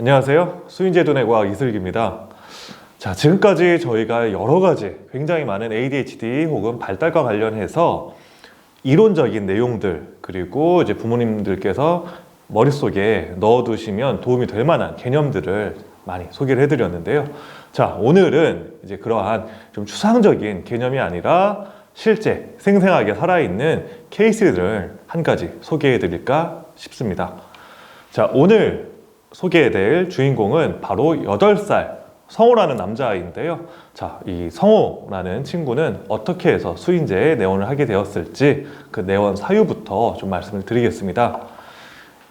안녕하세요. 수인제 두뇌과학 이슬기입니다. 자, 지금까지 저희가 여러 가지 굉장히 많은 ADHD 혹은 발달과 관련해서 이론적인 내용들, 그리고 이제 부모님들께서 머릿속에 넣어두시면 도움이 될 만한 개념들을 많이 소개를 해드렸는데요. 자, 오늘은 이제 그러한 좀 추상적인 개념이 아니라 실제 생생하게 살아있는 케이스들을 한 가지 소개해드릴까 싶습니다. 자, 오늘 소개해드릴 주인공은 바로 8살 성호라는 남자아이인데요. 자, 이 성호라는 친구는 어떻게 해서 수인제에 내원을 하게 되었을지 그 내원 사유부터 좀 말씀을 드리겠습니다.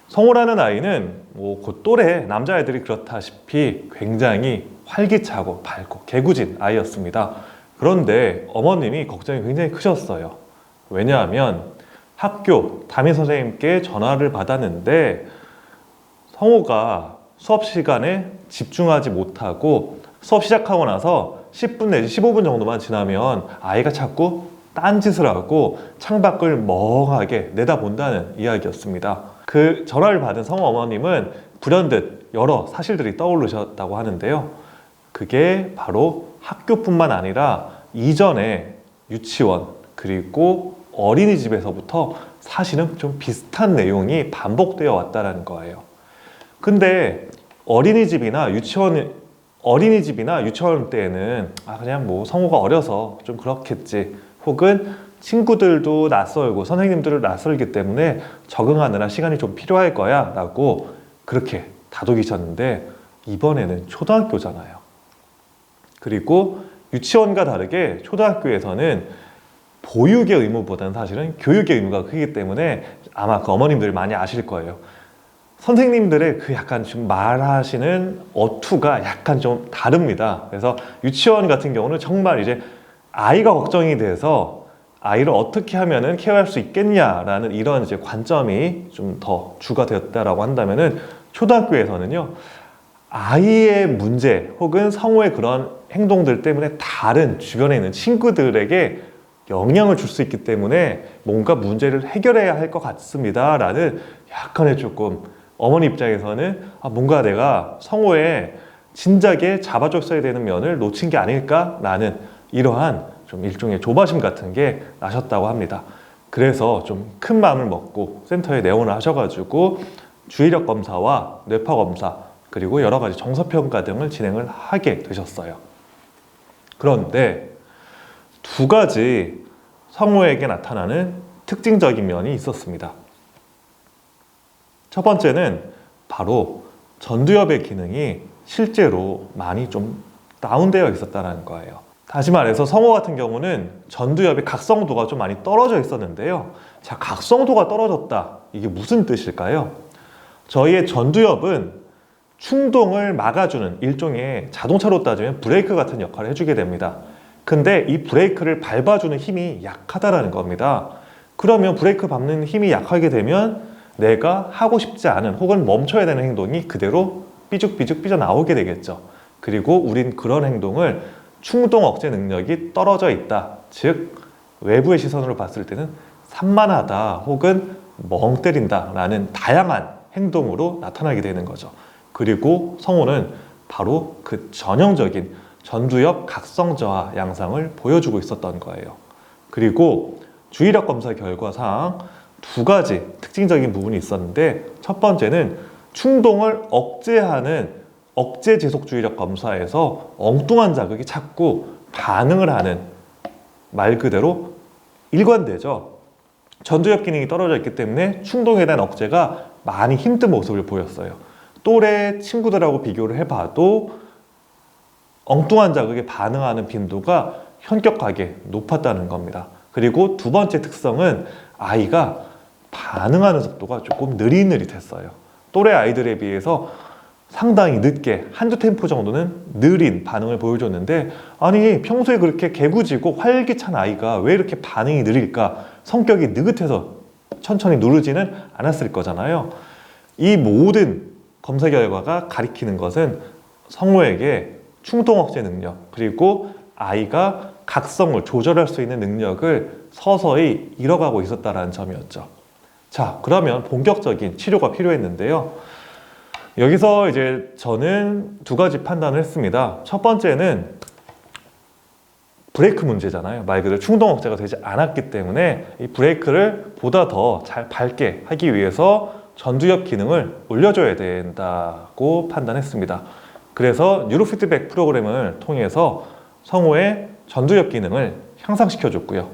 성호라는 아이는 그 또래 남자아이들이 그렇다시피 굉장히 활기차고 밝고 개구진 아이였습니다. 그런데 어머님이 걱정이 굉장히 크셨어요. 왜냐하면 학교 담임 선생님께 전화를 받았는데 성호가 수업 시간에 집중하지 못하고 수업 시작하고 나서 10분 내지 15분 정도만 지나면 아이가 자꾸 딴짓을 하고 창밖을 멍하게 내다본다는 이야기였습니다. 그 전화를 받은 성호 어머님은 불현듯 여러 사실들이 떠오르셨다고 하는데요. 그게 바로 학교뿐만 아니라 이전에 유치원 그리고 어린이집에서부터 사실은 좀 비슷한 내용이 반복되어 왔다는 거예요. 근데 어린이집이나 유치원 때에는 그냥 뭐 성호가 어려서 좀 그렇겠지, 혹은 친구들도 낯설고 선생님들을 낯설기 때문에 적응하느라 시간이 좀 필요할 거야 라고 그렇게 다독이셨는데, 이번에는 초등학교잖아요. 그리고 유치원과 다르게 초등학교에서는 보육의 의무보다는 사실은 교육의 의무가 크기 때문에 아마 그 어머님들 많이 아실 거예요. 선생님들의 그 약간 좀 말하시는 어투가 약간 좀 다릅니다. 그래서 유치원 같은 경우는 정말 이제 아이가 걱정이 돼서 아이를 어떻게 하면은 케어할 수 있겠냐라는 이런 이제 관점이 좀 더 주가 되었다라고 한다면은, 초등학교에서는요, 아이의 문제 혹은 성호의 그런 행동들 때문에 다른 주변에 있는 친구들에게 영향을 줄 수 있기 때문에 뭔가 문제를 해결해야 할 것 같습니다 라는 약간의 조금 어머니 입장에서는 뭔가 내가 성호에 진작에 잡아줬어야 되는 면을 놓친 게 아닐까라는 이러한 좀 일종의 조바심 같은 게 나셨다고 합니다. 그래서 좀 큰 마음을 먹고 센터에 내원을 하셔가지고 주의력 검사와 뇌파 검사 그리고 여러 가지 정서평가 등을 진행을 하게 되셨어요. 그런데 두 가지 성호에게 나타나는 특징적인 면이 있었습니다. 첫 번째는 바로 전두엽의 기능이 실제로 많이 좀 다운되어 있었다는 거예요. 다시 말해서 성호 같은 경우는 전두엽의 각성도가 좀 많이 떨어져 있었는데요. 자, 각성도가 떨어졌다. 이게 무슨 뜻일까요? 저희의 전두엽은 충동을 막아주는 일종의 자동차로 따지면 브레이크 같은 역할을 해주게 됩니다. 근데 이 브레이크를 밟아주는 힘이 약하다라는 겁니다. 그러면 브레이크 밟는 힘이 약하게 되면 내가 하고 싶지 않은 혹은 멈춰야 되는 행동이 그대로 삐죽삐죽 삐져나오게 되겠죠. 그리고 우린 그런 행동을 충동 억제 능력이 떨어져 있다, 즉 외부의 시선으로 봤을 때는 산만하다 혹은 멍 때린다 라는 다양한 행동으로 나타나게 되는 거죠. 그리고 성호는 바로 그 전형적인 전두엽 각성 저하 양상을 보여주고 있었던 거예요. 그리고 주의력 검사 결과상 두 가지 특징적인 부분이 있었는데, 첫 번째는 충동을 억제하는 억제 지속 주의력 검사에서 엉뚱한 자극이 자꾸 반응을 하는, 말 그대로 일관되죠. 전두엽 기능이 떨어져 있기 때문에 충동에 대한 억제가 많이 힘든 모습을 보였어요. 또래 친구들하고 비교를 해봐도 엉뚱한 자극에 반응하는 빈도가 현격하게 높았다는 겁니다. 그리고 두 번째 특성은 아이가 반응하는 속도가 조금 느릿느릿했어요. 또래 아이들에 비해서 상당히 늦게 한두 템포 정도는 느린 반응을 보여줬는데, 아니 평소에 그렇게 개구지고 활기찬 아이가 왜 이렇게 반응이 느릴까? 성격이 느긋해서 천천히 누르지는 않았을 거잖아요. 이 모든 검사 결과가 가리키는 것은 성호에게 충동 억제 능력 그리고 아이가 각성을 조절할 수 있는 능력을 서서히 잃어가고 있었다는 점이었죠. 자, 그러면 본격적인 치료가 필요했는데요. 여기서 이제 저는 두 가지 판단을 했습니다. 첫 번째는 브레이크 문제잖아요. 말 그대로 충동 억제가 되지 않았기 때문에 이 브레이크를 보다 더 잘 밟게 하기 위해서 전두엽 기능을 올려줘야 된다고 판단했습니다. 그래서 뉴로 피드백 프로그램을 통해서 성호의 전두엽 기능을 향상시켜줬고요.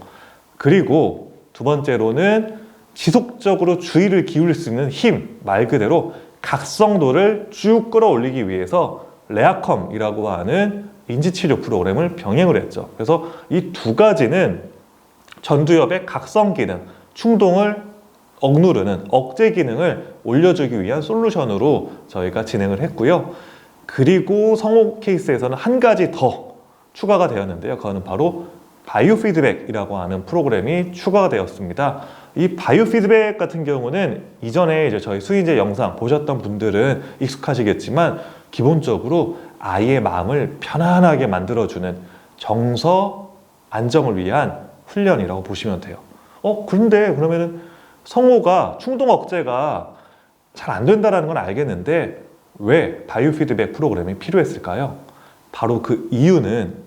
그리고 두 번째로는 지속적으로 주의를 기울일 수 있는 힘, 말 그대로 각성도를 쭉 끌어올리기 위해서 레아컴이라고 하는 인지치료 프로그램을 병행을 했죠. 그래서 이 두 가지는 전두엽의 각성 기능, 충동을 억누르는 억제 기능을 올려주기 위한 솔루션으로 저희가 진행을 했고요. 그리고 성호 케이스에서는 한 가지 더 추가가 되었는데요. 그거는 바로 바이오 피드백이라고 하는 프로그램이 추가가 되었습니다. 이 바이오 피드백 같은 경우는 이전에 이제 저희 수인제 영상 보셨던 분들은 익숙하시겠지만 기본적으로 아이의 마음을 편안하게 만들어주는 정서 안정을 위한 훈련이라고 보시면 돼요. 그런데 그러면은 성호가 충동 억제가 잘 안 된다는 건 알겠는데 왜 바이오 피드백 프로그램이 필요했을까요? 바로 그 이유는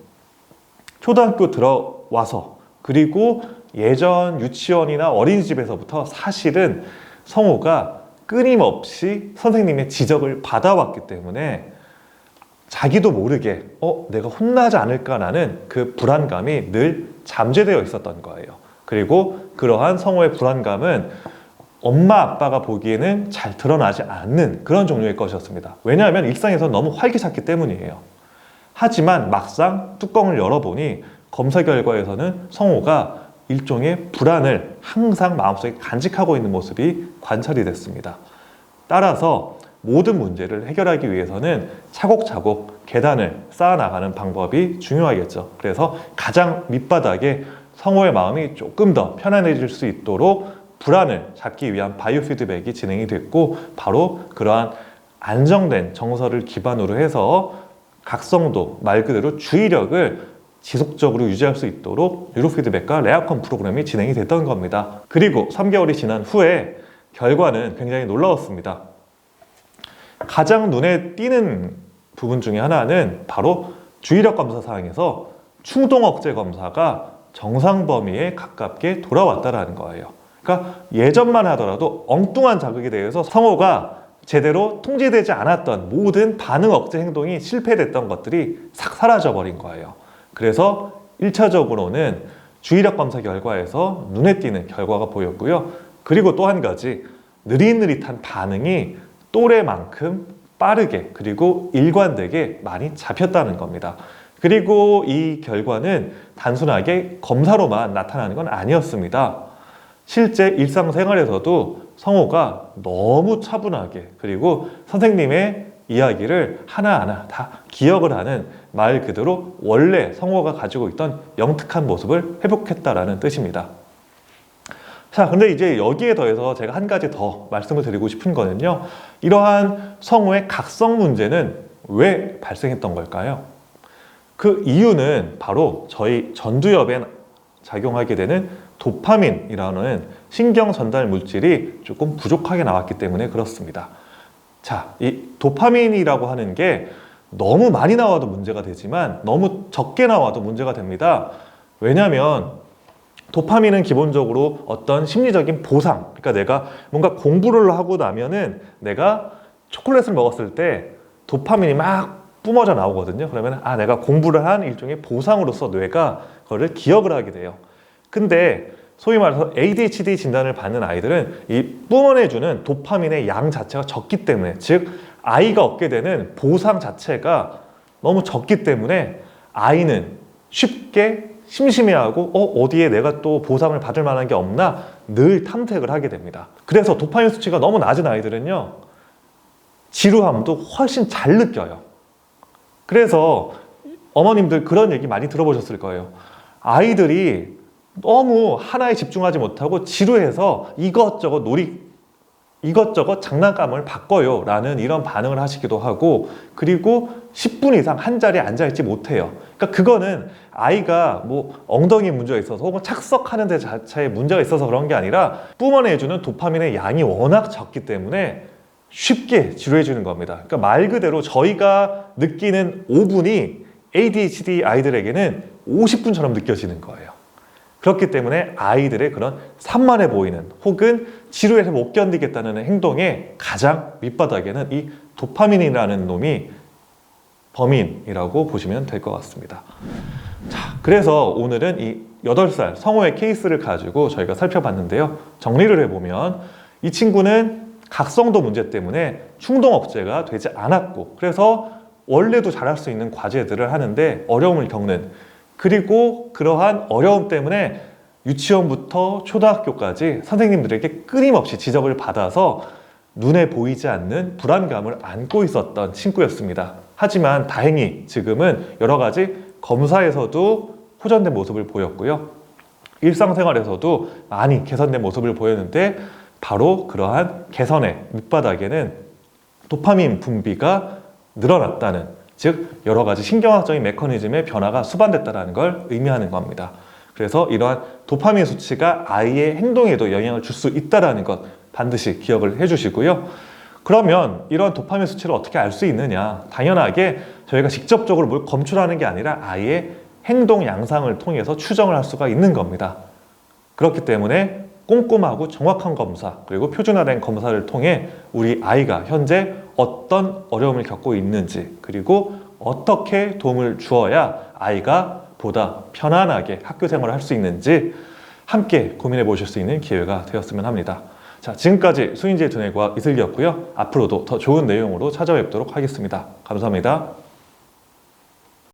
초등학교 들어와서 그리고 예전 유치원이나 어린이집에서부터 사실은 성호가 끊임없이 선생님의 지적을 받아왔기 때문에 자기도 모르게 내가 혼나지 않을까라는 그 불안감이 늘 잠재되어 있었던 거예요. 그리고 그러한 성호의 불안감은 엄마 아빠가 보기에는 잘 드러나지 않는 그런 종류의 것이었습니다. 왜냐하면 일상에서 너무 활기찼기 때문이에요. 하지만 막상 뚜껑을 열어보니 검사 결과에서는 성호가 일종의 불안을 항상 마음속에 간직하고 있는 모습이 관찰이 됐습니다. 따라서 모든 문제를 해결하기 위해서는 차곡차곡 계단을 쌓아나가는 방법이 중요하겠죠. 그래서 가장 밑바닥에 성호의 마음이 조금 더 편안해질 수 있도록 불안을 잡기 위한 바이오 피드백이 진행이 됐고 바로 그러한 안정된 정서를 기반으로 해서 각성도, 말 그대로 주의력을 지속적으로 유지할 수 있도록 뉴로 피드백과 레아컴 프로그램이 진행이 됐던 겁니다. 그리고 3개월이 지난 후에 결과는 굉장히 놀라웠습니다. 가장 눈에 띄는 부분 중에 하나는 바로 주의력 검사 사항에서 충동 억제 검사가 정상 범위에 가깝게 돌아왔다는 거예요. 그러니까 예전만 하더라도 엉뚱한 자극에 대해서 성호가 제대로 통제되지 않았던 모든 반응 억제 행동이 실패됐던 것들이 싹 사라져 버린 거예요. 그래서 1차적으로는 주의력 검사 결과에서 눈에 띄는 결과가 보였고요. 그리고 또 한 가지 느릿느릿한 반응이 또래만큼 빠르게 그리고 일관되게 많이 잡혔다는 겁니다. 그리고 이 결과는 단순하게 검사로만 나타나는 건 아니었습니다. 실제 일상생활에서도 성호가 너무 차분하게 그리고 선생님의 이야기를 하나하나 다 기억을 하는 말 그대로 원래 성호가 가지고 있던 영특한 모습을 회복했다라는 뜻입니다. 자, 근데 이제 여기에 더해서 제가 한 가지 더 말씀을 드리고 싶은 거는요. 이러한 성호의 각성 문제는 왜 발생했던 걸까요? 그 이유는 바로 저희 전두엽에 작용하게 되는 도파민이라는 신경 전달 물질이 조금 부족하게 나왔기 때문에 그렇습니다. 자, 이 도파민이라고 하는 게 너무 많이 나와도 문제가 되지만 너무 적게 나와도 문제가 됩니다. 왜냐하면 도파민은 기본적으로 어떤 심리적인 보상, 그러니까 내가 뭔가 공부를 하고 나면은 내가 초콜릿을 먹었을 때 도파민이 막 뿜어져 나오거든요. 그러면 내가 공부를 한 일종의 보상으로서 뇌가 그거를 기억을 하게 돼요. 근데 소위 말해서 ADHD 진단을 받는 아이들은 이 뿜어내주는 도파민의 양 자체가 적기 때문에, 즉 아이가 얻게 되는 보상 자체가 너무 적기 때문에 아이는 쉽게 심심해하고 어디에 내가 또 보상을 받을 만한 게 없나 늘 탐색을 하게 됩니다. 그래서 도파민 수치가 너무 낮은 아이들은요 지루함도 훨씬 잘 느껴요. 그래서 어머님들 그런 얘기 많이 들어보셨을 거예요. 아이들이 너무 하나에 집중하지 못하고 지루해서 이것저것 장난감을 바꿔요 라는 이런 반응을 하시기도 하고, 그리고 10분 이상 한 자리에 앉아있지 못해요. 그러니까 그거는 아이가 뭐 엉덩이 문제가 있어서 혹은 착석하는 데 자체에 문제가 있어서 그런 게 아니라 뿜어내주는 도파민의 양이 워낙 적기 때문에 쉽게 지루해 주는 겁니다. 그러니까 말 그대로 저희가 느끼는 5분이 ADHD 아이들에게는 50분처럼 느껴지는 거예요. 그렇기 때문에 아이들의 그런 산만해 보이는 혹은 지루해서 못 견디겠다는 행동의 가장 밑바닥에는 이 도파민이라는 놈이 범인이라고 보시면 될 것 같습니다. 자, 그래서 오늘은 이 8살 성호의 케이스를 가지고 저희가 살펴봤는데요. 정리를 해보면 이 친구는 각성도 문제 때문에 충동 억제가 되지 않았고, 그래서 원래도 잘할 수 있는 과제들을 하는데 어려움을 겪는, 그리고 그러한 어려움 때문에 유치원부터 초등학교까지 선생님들에게 끊임없이 지적을 받아서 눈에 보이지 않는 불안감을 안고 있었던 친구였습니다. 하지만 다행히 지금은 여러 가지 검사에서도 호전된 모습을 보였고요. 일상생활에서도 많이 개선된 모습을 보였는데, 바로 그러한 개선의 밑바닥에는 도파민 분비가 늘어났다는, 즉 여러 가지 신경학적인 메커니즘의 변화가 수반됐다는 걸 의미하는 겁니다. 그래서 이러한 도파민 수치가 아이의 행동에도 영향을 줄 수 있다는 것 반드시 기억을 해주시고요. 그러면 이런 도파민 수치를 어떻게 알 수 있느냐? 당연하게 저희가 직접적으로 뭘 검출하는 게 아니라 아이의 행동 양상을 통해서 추정을 할 수가 있는 겁니다. 그렇기 때문에 꼼꼼하고 정확한 검사, 그리고 표준화된 검사를 통해 우리 아이가 현재 어떤 어려움을 겪고 있는지, 그리고 어떻게 도움을 주어야 아이가 보다 편안하게 학교 생활을 할 수 있는지 함께 고민해 보실 수 있는 기회가 되었으면 합니다. 자, 지금까지 수인지의 두뇌과학 이슬기였고요. 앞으로도 더 좋은 내용으로 찾아뵙도록 하겠습니다. 감사합니다.